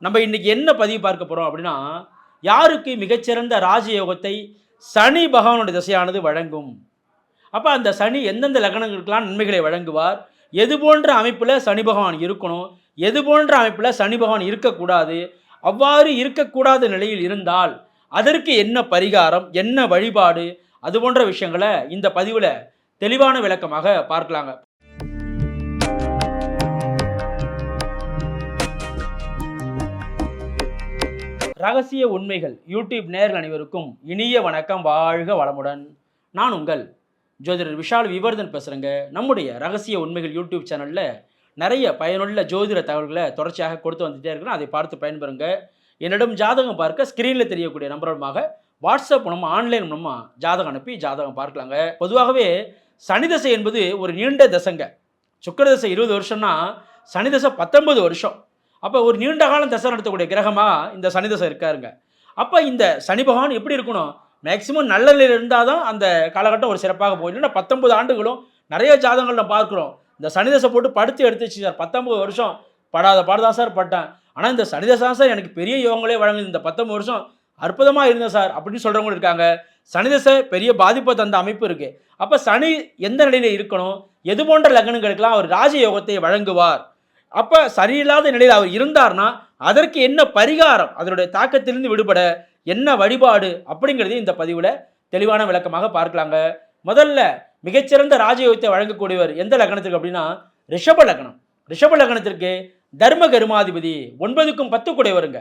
நம்ம இன்னைக்கு என்ன பதிவு பார்க்க போறோம் அப்படின்னா, யாருக்கு மிகச்சிறந்த ராஜயோகத்தை சனி பகவானுடைய திசையானது வழங்கும். அப்ப அந்த சனி எந்தெந்த லக்னங்களுக்கெல்லாம் நன்மைகளை வழங்குவார்? எது போன்ற அமைப்பில சனி பகவான் இருக்கணும்? எது போன்ற அமைப்பில சனி பகவான் இருக்கக்கூடாது? அவ்வாறு இருக்கக்கூடாத நிலையில் இருந்தால், அதற்கு என்ன பரிகாரம்? என்ன வழிபாடு? அது போன்ற விஷயங்கள இந்த பதிவுல தெளிவான விளக்கமாக பார்க்கலாங்க. ரகசிய உண்மைகள் யூடியூப் நேயர்கள் அனைவருக்கும் இனிய வணக்கம், வாழ்க வளமுடன். நான் உங்கள் ஜோதிடர் விஷால் விவர்தன் பேசுகிறேங்க. நம்முடைய ரகசிய உண்மைகள் யூடியூப் சேனலில் நிறைய பயனுள்ள ஜோதிட தகவல்களை தொடர்ச்சியாக கொடுத்து வந்துகிட்டே இருக்கிறேன். அதை பார்த்து பயன்பெறுங்க. என்னிடம் ஜாதகம் பார்க்க ஸ்க்ரீனில் தெரியக்கூடிய நம்பருமாக வாட்ஸ்அப் மூலமாக ஆன்லைன் மூலமாக ஜாதகம் அனுப்பி ஜாதகம் பார்க்கலாங்க. பொதுவாகவே சனி தசை என்பது ஒரு நீண்ட தசைங்க. சுக்கிர தசை 20 வருஷம்னா சனி தசை 19 வருஷம். அப்போ ஒரு நீண்ட காலம் தசை நடத்தக்கூடிய கிரகமாக இந்த சனி தசை இருக்காருங்க. அப்போ இந்த சனி பகவான் எப்படி இருக்கணும்? மேக்சிமம் நல்ல நிலையில் இருந்தால் தான் அந்த காலகட்டம் ஒரு சிறப்பாக போகும். இல்லைன்னா 19 ஆண்டுகளும் நிறைய ஜாதகங்கள் நம்ம பார்க்குறோம். இந்த சனி தசை போட்டு படுத்து எடுத்துச்சு சார், 19 வருஷம் படாத பாடுதான் சார் பட்டேன். ஆனால் இந்த சனி தசை தான் சார் எனக்கு பெரிய யோகங்களே வழங்குது, இந்த 19 வருஷம் அற்புதமாக இருந்தேன் சார் அப்படின்னு சொல்கிறவங்களும் இருக்காங்க. சனி தசை பெரிய பாதிப்பை தந்த அமைப்பு இருக்குது. அப்போ சனி எந்த நிலையில் இருக்கணும்? எது போன்ற லக்னங்களுக்கெல்லாம் அவர் ராஜயோகத்தை வழங்குவார்? அப்போ சரியில்லாத நிலையில் அவர் இருந்தார்னா அதற்கு என்ன பரிகாரம்? அதனுடைய தாக்கத்திலிருந்து விடுபட என்ன வழிபாடு அப்படிங்கிறதையும் இந்த பதிவில் தெளிவான விளக்கமாக பார்க்கலாங்க. முதல்ல மிகச்சிறந்த ராஜயோகத்தை வழங்கக்கூடியவர் எந்த லக்னத்திற்கு அப்படின்னா ரிஷப லக்னம். ரிஷப லக்னத்திற்கு தர்ம கருமாதிபதி 9க்கும் 10 கூடையவருங்க.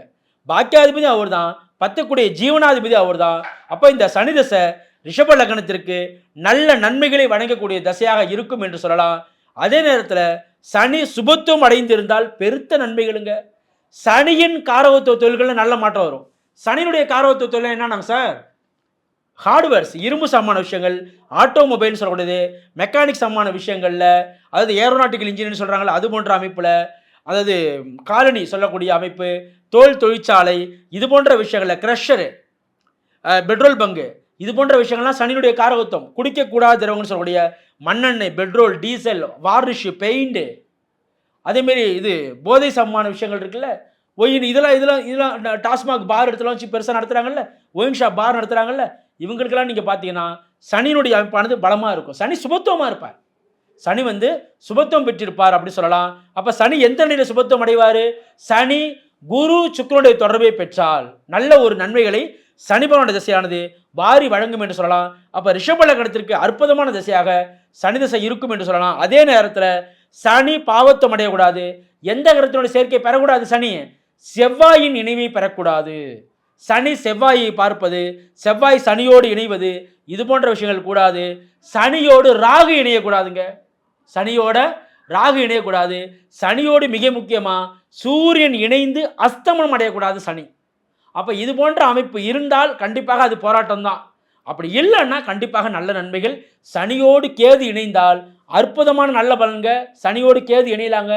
பாக்கியாதிபதி அவர் தான், 10 கூடிய ஜீவனாதிபதி அவர் தான். அப்போ இந்த சனி தசை ரிஷப லக்னத்திற்கு நல்ல நன்மைகளை வழங்கக்கூடிய தசையாக இருக்கும் என்று சொல்லலாம். அதே நேரத்தில் சனி சுபத்துவம் அடைந்திருந்தால் பெருத்த நன்மைகளுங்க. சனியின் காரகத்துவ தொழில்களில் நல்ல மாற்றம் வரும். சனியினுடைய காரகத்துவ தொழில் என்னன்னா சார், ஹார்ட்வேர்ஸ், இரும்பு சம்பந்தமான விஷயங்கள், ஆட்டோமொபைல்னு சொல்லக்கூடியது, மெக்கானிக் சம்பந்தமான விஷயங்களில், அதாவது ஏரோநாட்டிக்கல் இன்ஜினியர்னு சொல்கிறாங்களே அது போன்ற அமைப்பில், அதாவது காலனி சொல்லக்கூடிய அமைப்பு, தோல் தொழிற்சாலை, இது போன்ற விஷயங்களில், க்ரஷரு, பெட்ரோல் பங்கு, இது போன்ற விஷயங்கள்லாம் சனியினுடைய காரகத்துவம். குடிக்கக்கூடாத திரவங்கன்னு சொல்லக்கூடிய மண்ணெண்ணெய், பெட்ரோல், டீசல், வார்னிஷ், பெயிண்ட்டு, அதேமாரி இது போதை சமமான விஷயங்கள் இருக்குல்ல, ஒயின், இதெல்லாம் டாஸ்மாக் பார் இடத்துல வச்சு பெருசாக நடத்துகிறாங்கல்ல, ஒயின் ஷாப் பார் நடத்துகிறாங்கல்ல, இவங்களுக்கெல்லாம் நீங்கள் பார்த்தீங்கன்னா சனியினுடைய அமைப்பானது பலமாக இருக்கும். சனி சுபத்துவமாக இருப்பார். சனி சுபத்துவம் பெற்றிருப்பார் அப்படி சொல்லலாம். அப்போ சனி எந்த நிலையில் சுபத்துவம் அடைவார்? சனி குரு சுக்கிரனுடைய தொடர்பை பெற்றால் நல்ல ஒரு நன்மைகளை சனி பகவானுடைய திசையானது வாரி வழங்கும் என்று சொல்லலாம். அப்போ ரிஷப லக்னத்திற்கு அற்புதமான திசையாக சனி திசை இருக்கும் என்று சொல்லலாம். அதே நேரத்தில் சனி பாவத்துவம் அடையக்கூடாது. எந்த கிரகத்தினுடைய சேர்க்கை பெறக்கூடாது? சனி செவ்வாயின் இணைவை பெறக்கூடாது. சனி செவ்வாயை பார்ப்பது, செவ்வாய் சனியோடு இணைவது, இது போன்ற விஷயங்கள் கூடாது. சனியோடு ராகு இணையக்கூடாதுங்க. சனியோட ராகு இணையக்கூடாது. சனியோடு மிக முக்கியமாக சூரியன் இணைந்து அஸ்தமனம் அடையக்கூடாது சனி. அப்போ இது போன்ற அமைப்பு இருந்தால் கண்டிப்பாக அது போராட்டம் தான். அப்படி இல்லைன்னா கண்டிப்பாக நல்ல நன்மைகள். சனியோடு கேது இணைந்தால் அற்புதமான நல்ல பலன்க. சனியோடு கேது இணையலாங்க.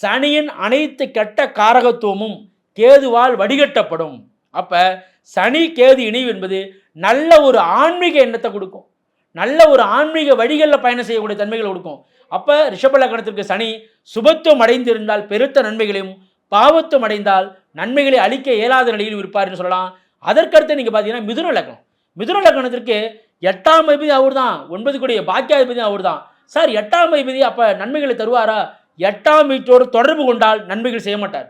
சனியின் அனைத்து கெட்ட காரகத்துவமும் கேதுவால் வடிகட்டப்படும். அப்போ சனி கேது இணைவு என்பது நல்ல ஒரு ஆன்மீக எண்ணத்தை கொடுக்கும். நல்ல ஒரு ஆன்மீக வழிகளில் பயணம் செய்யக்கூடிய தன்மைகளை கொடுக்கும். அப்போ ரிஷப லக்னத்திற்கு சனி சுபத்துவம் அடைந்திருந்தால் பெருத்த நன்மைகளையும், பாவத்துவம் அடைந்தால் நன்மைகளை அளிக்க இயலாத நிலையில் இருப்பார் என்று சொல்லலாம். அதற்கடுத்து நீங்கள் பார்த்தீங்கன்னா மிதுன லக்னம். மிதுன லக்னத்திற்கு 8ஆம் அதிபதி அவர் தான், 9 கூடிய பாக்கியாதிபதி அவர் தான். சார் 8ஆம் அதிபதி அப்போ நன்மைகளை தருவாரா? 8ஆம் வீட்டோடு தொடர்பு கொண்டால் நன்மைகள் செய்ய மாட்டார்.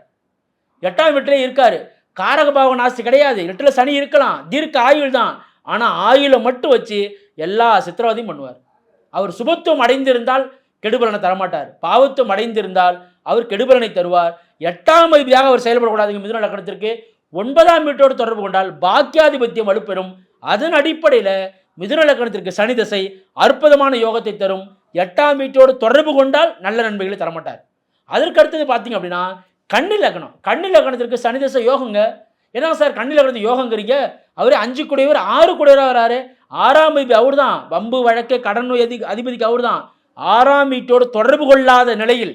8ஆம் வீட்டிலே இருக்காரு. காரகபாவ நாஸ்தி கிடையாது. 8ல் சனி இருக்கலாம், தீர்க்க ஆயுள் தான். ஆனால் ஆயுளை மட்டும் வச்சு எல்லா சித்திரவதையும் பண்ணுவார். அவர் சுபத்துவம் அடைந்திருந்தால் கெடுபலனை தரமாட்டார். பாவத்துவம் அடைந்திருந்தால் அவர் கெடுபலனை தருவார். 8ஆம் அதிபதியாக அவர் செயல்படக்கூடாதுங்க. மிதுன லக்னத்திற்கு 9ஆம் வீட்டோடு தொடர்பு கொண்டால் பாக்கியாதிபத்தியம் வலுப்பெறும். அதன் அடிப்படையில் மிதுன லக்னத்திற்கு சனி தசை அற்புதமான யோகத்தை தரும். 8ஆம் வீட்டோடு தொடர்பு கொண்டால் நல்ல நன்மைகளை தரமாட்டார். அதற்கடுத்தது பார்த்தீங்க அப்படின்னா கன்னி லக்னம். கன்னி லக்னத்திற்கு சனி தசை யோகங்க. ஏன்னா சார் கன்னி லக்னத்துக்கு யோகங்கிறீங்க? அவரே 5 கூடையவர் 6 கூடையவராக வராரு. 6ஆம் அதிபதி அவர் தான். வம்பு வழக்கு கடன் நோய் அதிபதிக்கு அவர் தான். 6ஆம் வீட்டோடு தொடர்பு கொள்ளாத நிலையில்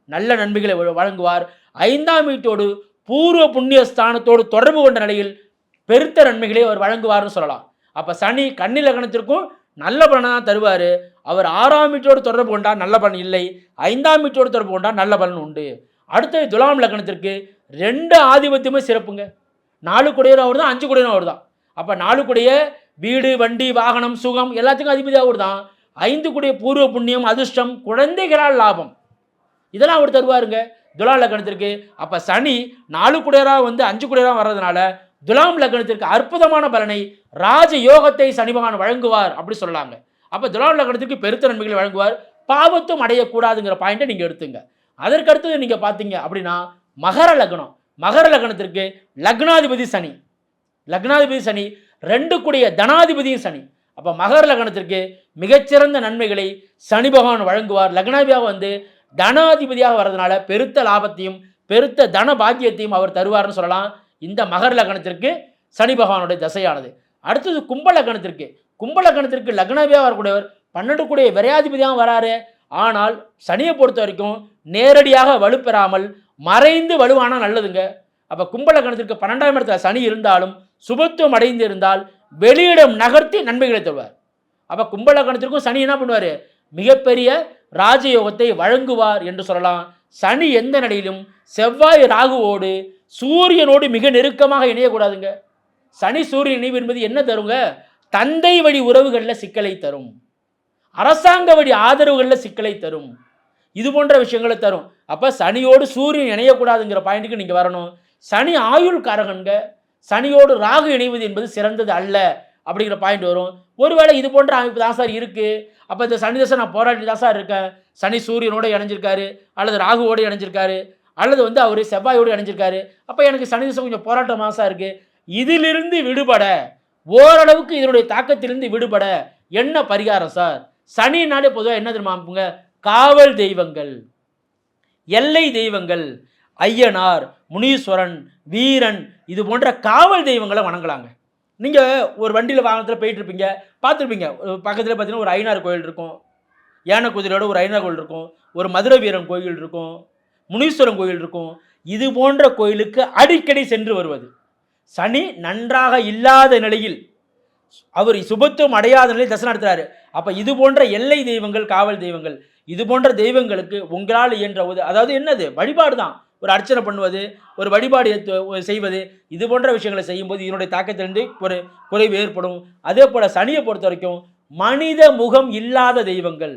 நல்ல நன்மைகளை வழங்குவார். 5ஆம் வீட்டோடு பூர்வ புண்ணிய ஸ்தானத்தோடு தொடர்பு கொண்ட நிலையில் பெருத்த நன்மைகளை அவர் வழங்குவார்னு சொல்லலாம். அப்போ சனி கன்னி லக்னத்திற்கும் நல்ல பலனை தான் தருவார். அவர் 6ஆம் வீட்டோடு தொடர்பு கொண்டால் நல்ல பலன் இல்லை, 5ஆம் வீட்டோடு தொடர்பு கொண்டால் நல்ல பலன் உண்டு. அடுத்தது துலாம் லக்னத்திற்கு 2 ஆதிபத்தியமே சிறப்புங்க. 4 குடையரும் அவர் தான், 5 குடையரும் அவர் தான். அப்போ 4 குடைய வீடு, வண்டி, வாகனம், சுகம் எல்லாத்துக்கும் அதிபதி அவர் தான். 5 குடைய பூர்வ புண்ணியம், அதிர்ஷ்டம், குழந்தைகளால் லாபம், இதெல்லாம் அவர் தருவாருங்க துலாம் லக்னத்திற்கு. அப்போ சனி 4 குடையராக வந்து 5 குடையராக வர்றதுனால துலாம் லக்னத்திற்கு அற்புதமான பலனை, ராஜ யோகத்தை சனி பகவான் வழங்குவார் அப்படி சொல்லலாங்க. அப்போ துலாம் லக்னத்திற்கு பெருத்த நன்மைகளை வழங்குவார். பாவத்தும் அடையக்கூடாதுங்கிற பாயிண்ட்டை நீங்கள் எடுத்துங்க. அதற்கடுத்தது நீங்கள் பார்த்தீங்க அப்படின்னா மகர லக்னம். மகர லக்னத்திற்கு லக்னாதிபதி சனி. லக்னாதிபதி சனி 2 கூடிய தனாதிபதியும் சனி. அப்போ மகர லக்னத்திற்கு மிகச்சிறந்த நன்மைகளை சனி பகவான் வழங்குவார். லக்னாதிபதியாக வந்து தனாதிபதியாக வர்றதுனால பெருத்த லாபத்தையும் பெருத்த தன பாக்கியத்தையும் அவர் தருவார்னு சொல்லலாம். இந்த மகர லக்னத்திற்கு சனி பகவானுடைய தசையானது. அடுத்தது கும்ப லக்னத்திற்கு. கும்ப லக்னத்திற்கு லக்னாதிபதியாக வரக்கூடியவர் 12 கூடிய விரையாதிபதியாக வராரு. ஆனால் சனியை பொறுத்த வரைக்கும் நேரடியாக வலுப்பெறாமல் மறைந்து வலுவானால் நல்லதுங்க. அப்போ கும்ப லக்னத்திற்கு 12ஆம் இடத்துல சனி இருந்தாலும் சுபத்துவம் அடைந்து இருந்தால் வெளியிடம் நகர்த்தி நன்மைகளை தருவார். அப்போ கும்ப லக்னத்திற்கும் சனி என்ன பண்ணுவார்? மிகப்பெரிய ராஜயோகத்தை வழங்குவார் என்று சொல்லலாம். சனி எந்த நிலையிலும் செவ்வாய் ராகுவோடு சூரியனோடு மிக நெருக்கமாக இணையக்கூடாதுங்க. சனி சூரியன் இணைவு என்பது என்ன தருங்க? தந்தை வழி உறவுகளில் சிக்கலை தரும், அரசாங்க வழி ஆதரவுகளில் சிக்கலை தரும், இது போன்ற விஷயங்களை தரும். அப்போ சனியோடு சூரியன் இணையக்கூடாதுங்கிற பாயிண்ட்டுக்கு நீங்கள் வரணும். சனி ஆயுள் காரகன்க. சனியோடு ராகு இணைவது என்பது சிறந்தது அல்ல அப்படிங்கிற பாயிண்ட் வரும். ஒருவேளை இது போன்ற அமைப்பு தான் சார் இருக்குது, அப்போ இந்த சனி தசை நான் போராட்டி தான் சார் இருக்கேன், சனி சூரியனோடு இணைஞ்சிருக்காரு அல்லது ராகுவோடு இணைஞ்சிருக்காரு அல்லது வந்து அவர் செவ்வாயோடு இணைஞ்சிருக்காரு, அப்போ எனக்கு சனி தசை கொஞ்சம் போராட்டமாக சார் இருக்குது, இதிலிருந்து விடுபட, ஓரளவுக்கு இதனுடைய தாக்கத்திலிருந்து விடுபட என்ன பரிகாரம் சார்? சனினாலே பொதுவாக என்ன தெரியுமா? காவல் தெய்வங்கள், எல்லை தெய்வங்கள், ஐயனார், முனீஸ்வரன், வீரன், இது போன்ற காவல் தெய்வங்களை வணங்கலாங்க. நீங்கள் ஒரு வண்டியில் வாகனத்தில் போயிட்டு இருப்பீங்க, பார்த்துருப்பீங்க, பக்கத்தில் பார்த்தீங்கன்னா ஒரு ஐயனார் கோயில் இருக்கும், யானை குதிரையோட ஒரு ஐயனார் கோயில் இருக்கும், ஒரு மதுரை வீரன் கோயில் இருக்கும், முனீஸ்வரன் கோயில் இருக்கும். இது போன்ற கோயிலுக்கு அடிக்கடி சென்று வருவது. சனி நன்றாக இல்லாத நிலையில், அவர் சுபத்துவம் அடையாத நிலையில் தசை நடத்துகிறாரு. அப்போ இது போன்ற எல்லை தெய்வங்கள், காவல் தெய்வங்கள், இது போன்ற தெய்வங்களுக்கு உங்களால் இயன்ற அதாவது என்னது வழிபாடு தான், ஒரு அர்ச்சனை பண்ணுவது, ஒரு வழிபாடு செய்வது, இது போன்ற விஷயங்களை செய்யும்போது இதனுடைய தாக்கத்திலிருந்து ஒரு குறைவு ஏற்படும். அதே போல் சனியை பொறுத்த வரைக்கும் மனித முகம் இல்லாத தெய்வங்கள்.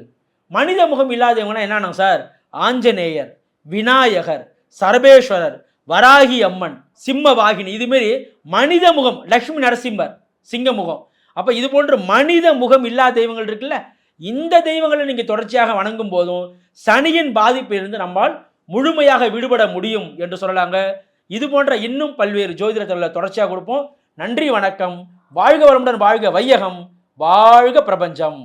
மனித முகம் இல்லாத தெய்வங்கள்னா என்னன்னா சார்? ஆஞ்சநேயர், விநாயகர், சர்வேஸ்வரர், வராகி அம்மன், சிம்ம வாகினி, இதுமாரி மனித முகம், லக்ஷ்மி நரசிம்மர் சிங்க முகம். அப்போ இது போன்ற மனித முகம் இல்லாத தெய்வங்கள் இருக்குல்ல, இந்த தெய்வங்களை நீங்கள் தொடர்ச்சியாக வணங்கும் போதும் சனியின் பாதிப்பிலிருந்து நம்மால் முழுமையாக விடுபட முடியும் என்று சொல்லலாங்க. இது போன்ற இன்னும் பல்வேறு ஜோதிடத்தில் தொடர்ச்சியாக கொடுப்போம். நன்றி, வணக்கம். வாழ்க வளமுடன், வாழ்க வையகம், வாழ்க பிரபஞ்சம்.